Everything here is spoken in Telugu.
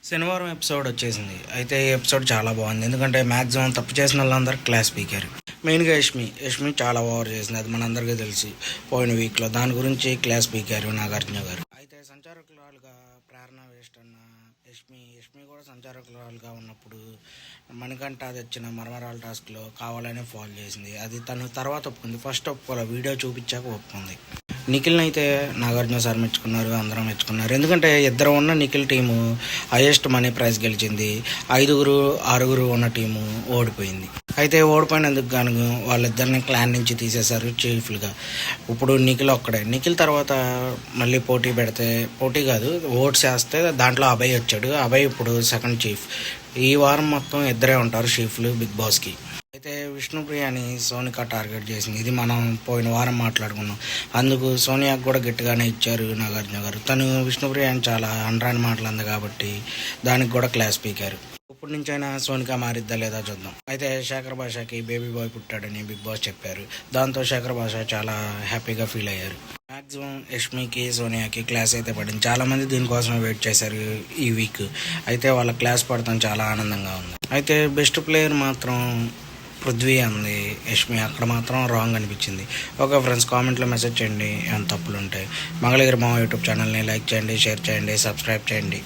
శనివారం ఎపిసోడ్ వచ్చేసింది. అయితే ఈ ఎపిసోడ్ చాలా బాగుంది. ఎందుకంటే మ్యాక్సిమం తప్పు చేసిన వాళ్ళందరూ క్లాస్ పీకారు. మెయిన్గా యష్మి చాలా ఓవర్ చేసింది. అది మనందరికీ తెలిసి పోయిన వీక్లో దాని గురించి క్లాస్ పీకారు నాగార్జున గారు. అయితే సంచారకురాలుగా ప్రేరణ వేస్ట్ అన్న యష్మి కూడా సంచారకురాలుగా ఉన్నప్పుడు మణికంఠ తెచ్చిన మర్మరాల టాస్క్లో కావాలనే ఫాల్ చేసింది. అది తను తర్వాత ఒప్పుకుంది. ఫస్ట్ ఒప్పుకోలే, వీడియో చూపించాక ఒప్పుకుంది. నిఖిల్ని అయితే నాగార్జున సార్ మెచ్చుకున్నారు, అందరం మెచ్చుకున్నారు. ఎందుకంటే ఇద్దరు ఉన్న Nikhil team highest money prize గెలిచింది. 5-6 ఉన్న టీము ఓడిపోయింది. అయితే ఓడిపోయినందుకు గాను వాళ్ళిద్దరిని క్లాన్ నుంచి తీసేశారు చీఫ్లుగా. ఇప్పుడు నిఖిల్ ఒక్కడే. నిఖిల్ తర్వాత మళ్ళీ పోటీ కాదు, ఓట్స్ వేస్తే దాంట్లో అభయ్ వచ్చాడు. అభయ్ ఇప్పుడు సెకండ్ చీఫ్. ఈ వారం మొత్తం ఇద్దరే ఉంటారు చీఫ్లు బిగ్ బాస్కి. అయితే విష్ణుప్రియని సోనికా టార్గెట్ చేసింది. ఇది మనం పోయిన వారం మాట్లాడుకున్నాం. అందుకు సోనియాకు కూడా గట్టిగానే ఇచ్చారు నాగార్జున గారు. తను విష్ణుప్రియని చాలా అండ్రాని మాటలంది కాబట్టి దానికి కూడా క్లాస్ పీకారు. ఇప్పటి నుంచైనా సోనికా మారిద్దా లేదా చూద్దాం. అయితే శేఖర్ భాషకి బేబీ బాయ్ పుట్టాడని బిగ్ బాస్ చెప్పారు. దాంతో శేఖర్ భాష చాలా హ్యాపీగా ఫీల్ అయ్యారు. మ్యాక్సిమం యష్మికి సోనియాకి క్లాస్ అయితే పడింది. చాలామంది దీనికోసమే వెయిట్ చేశారు ఈ వీక్. అయితే వాళ్ళ క్లాస్ పడతాం చాలా ఆనందంగా ఉంది. అయితే బెస్ట్ ప్లేయర్ మాత్రం పృథ్వీ అంది యష్మి. అక్కడ మాత్రం రాంగ్ అనిపించింది. ఓకే ఫ్రెండ్స్, కామెంట్లో మెసేజ్ చేయండి ఏమైనా తప్పులు ఉంటాయి. మంగళగిరి మామ యూట్యూబ్ ఛానల్ని లైక్ చేయండి, షేర్ చేయండి, సబ్స్క్రైబ్ చేయండి.